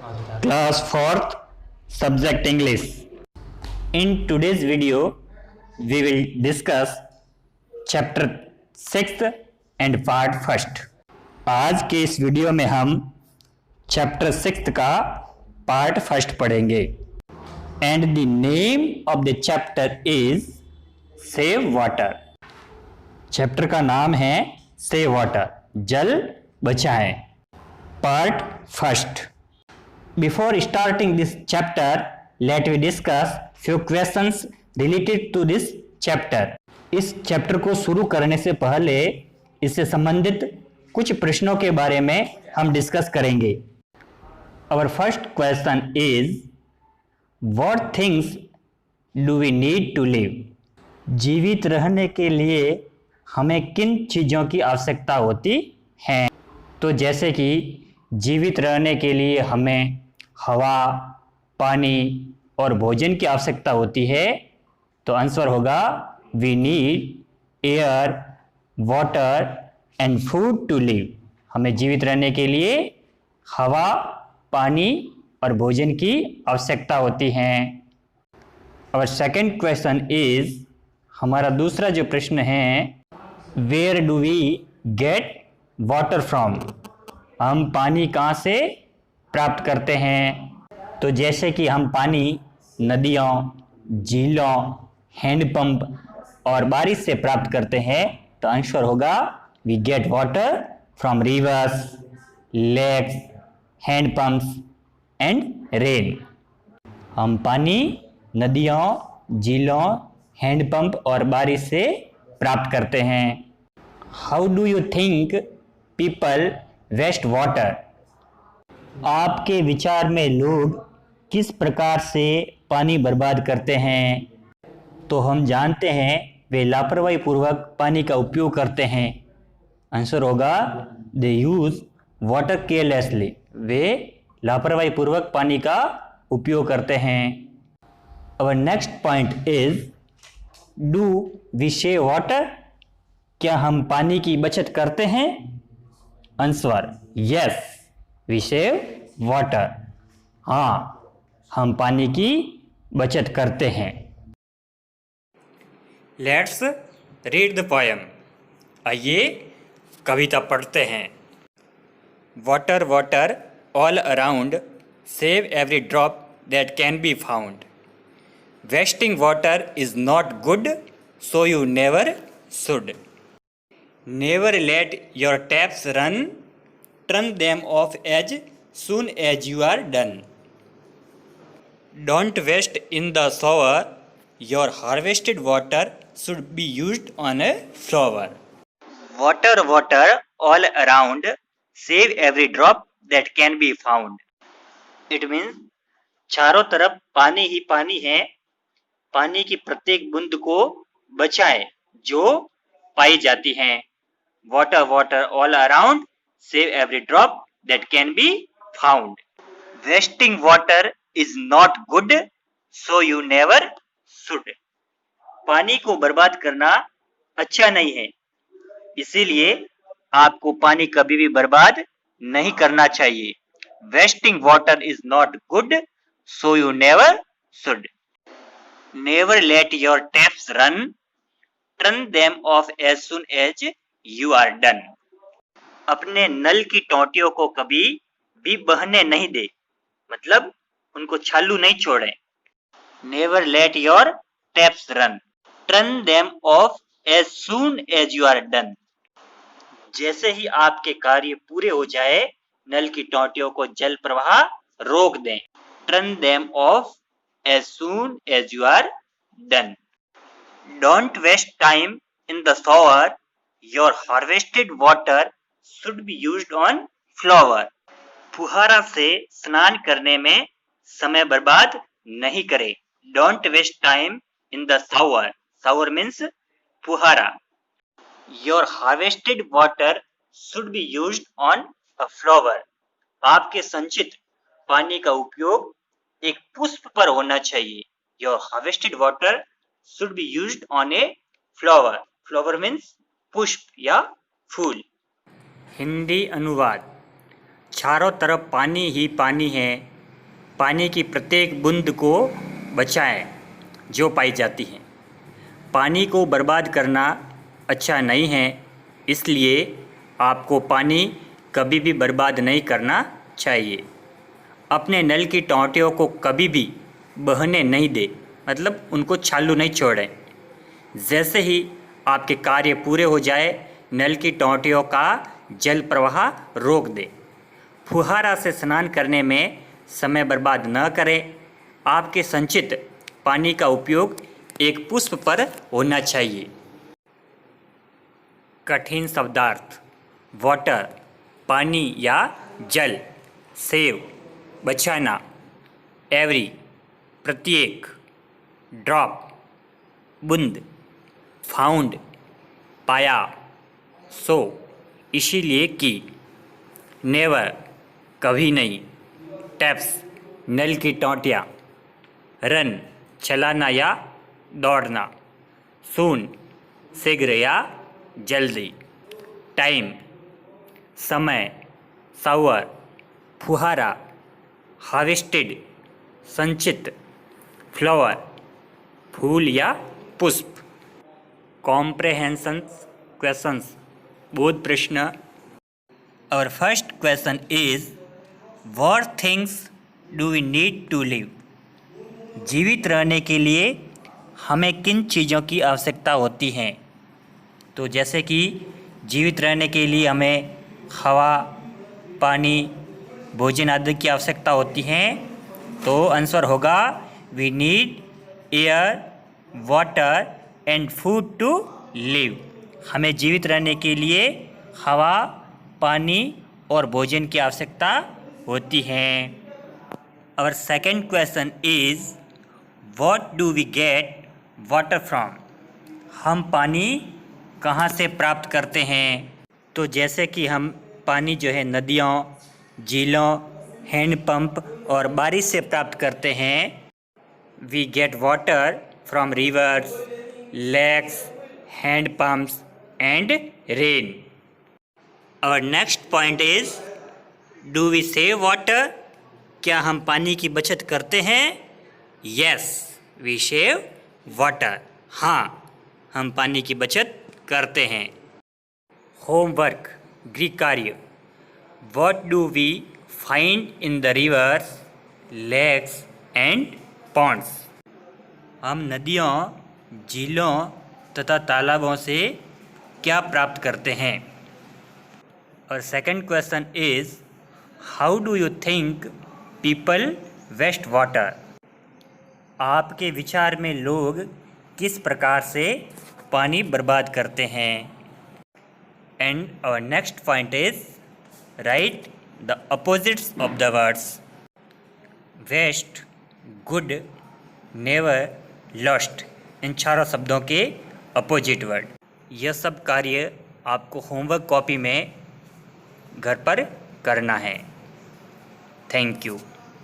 Class 4th, Subject English. In today's video, we will discuss Chapter 6th and Part 1st. आज के इस video में हम Chapter 6th का Part 1st पढ़ेंगे. And the name of the chapter is Save Water. Chapter का नाम है Save Water, जल बचाएं. Part 1st. Before starting this chapter, let me discuss few questions related to this chapter. इस chapter को शुरू करने से पहले इससे संबंधित कुछ प्रश्नों के बारे में हम डिस्कस करेंगे. Our first question is, what things do we need to live? जीवित रहने के लिए हमें किन चीज़ों की आवश्यकता होती है? तो जैसे कि जीवित रहने के लिए हमें हवा, पानी और भोजन की आवश्यकता होती है. तो आंसर होगा we need air, water and food to live. हमें जीवित रहने के लिए हवा, पानी और भोजन की आवश्यकता होती है. और सेकंड क्वेश्चन इज, हमारा दूसरा जो प्रश्न है, where do we get water from? हम पानी कहाँ से प्राप्त करते हैं? तो जैसे कि हम पानी नदियों, झीलों, हैंडपंप और बारिश से प्राप्त करते हैं. तो आंसर होगा we get water from rivers, lakes, handpumps and rain. हम पानी नदियों, झीलों, हैंडपंप और बारिश से प्राप्त करते हैं. How do you think people waste water? आपके विचार में लोग किस प्रकार से पानी बर्बाद करते हैं? तो हम जानते हैं वे लापरवाही पूर्वक पानी का उपयोग करते हैं. आंसर होगा दे यूज वाटर केयरलेसली. वे लापरवाही पूर्वक पानी का उपयोग करते हैं. Our next point is, do we save water? क्या हम पानी की बचत करते हैं? Answer yes, we save water. हाँ, हम पानी की बचत करते हैं. Let's read the poem. आइए कविता पढ़ते हैं. Water water all around, save every drop that can be found. Wasting water is not good, so you never should. Never let your taps run, turn them off as soon as you are done. Don't waste in the shower, your harvested water should be used on a flower. Water, water all around, save every drop that can be found. It means चारों तरफ पानी ही पानी है, पानी की प्रत्येक बूंद को बचाएं जो पाई जाती हैं. Water, water all around, save every drop that can be found. Wasting water is not good, so you never should. पानी को बर्बाद करना अच्छा नहीं है, इसीलिए आपको पानी कभी भी बर्बाद नहीं करना चाहिए. Wasting water is not good, so you never should. Never let your taps run, turn them off as soon as you are done. अपने नल की टोंटियों को कभी भी बहने नहीं दे, मतलब उनको चालू नहीं छोड़ें. Never let your taps run, turn them off as soon as you are done. जैसे ही आपके कार्य पूरे हो जाए, नल की टोंटियों को जल प्रवाह रोक दें. Turn them off as soon as you are done. Don't waste time in the shower, your harvested water should be used on flower. फुहारा से स्नान करने में समय बर्बाद नहीं करें. Don't waste time in the shower. Shower means फुहारा. Your harvested water should be used on a flower. आपके संचित पानी का उपयोग एक पुष्प पर होना चाहिए. Your harvested water should be used on a flower. Flower means पुष्प या फूल. हिंदी अनुवाद. चारों तरफ पानी ही पानी है, पानी की प्रत्येक बूंद को बचाएं जो पाई जाती हैं। पानी को बर्बाद करना अच्छा नहीं है, इसलिए आपको पानी कभी भी बर्बाद नहीं करना चाहिए। अपने नल की टोंटियों को कभी भी बहने नहीं दें, मतलब उनको चालू नहीं छोड़ें। जैसे ही आपके कार्य पूरे हो जाए, नल की टोंटियों का जल प्रवाह रोक दें। फुहारा से स्नान करने में समय बर्बाद न करें। आपके संचित पानी का उपयोग एक पुष्प पर होना चाहिए। कठिन शब्दार्थ: वाटर पानी या जल, सेव बचाना, एवरी प्रत्येक, ड्रॉप बूंद, फाउंड पाया, सो इसीलिए कि, नेवर कभी नहीं, टैप्स नल की टोंटियाँ, रन चलाना या दौड़ना, सून शीघ्र या जल्दी, टाइम समय, शावर फुहारा, हार्वेस्टेड संचित, फ्लावर फूल या पुष्प। कॉम्प्रहेंशन क्वेश्चंस, बोध प्रश्न। Our first question is, what things do we need to live? जीवित रहने के लिए हमें किन चीज़ों की आवश्यकता होती है? तो जैसे कि जीवित रहने के लिए हमें हवा, पानी, भोजन आदि की आवश्यकता होती है। तो आंसर होगा we need air, water and food to live. हमें जीवित रहने के लिए हवा, पानी और भोजन की आवश्यकता होती है। Our second question is, what do we get water from? हम पानी कहाँ से प्राप्त करते हैं? तो जैसे कि हम पानी जो है नदियों, झीलों, हैंडपंप और बारिश से प्राप्त करते हैं। We get water from rivers, lakes, हैंडपम्प्स and rain. Our next point is, do we save water? क्या हम पानी की बचत करते हैं? Yes, we save water. हाँ, हम पानी की बचत करते हैं। होमवर्क, गृह कार्य। What do we find in the rivers, lakes and ponds? हम नदियों, झीलों तथा तालाबों से क्या प्राप्त करते हैं? और second question is, how do you think people waste water? आपके विचार में लोग किस प्रकार से पानी बर्बाद करते हैं? And our next point is, write the opposites of the words. Waste, good, never, lost, इन चारों शब्दों के अपोजिट वर्ड। यह सब कार्य आपको होमवर्क कॉपी में घर पर करना है। Thank you.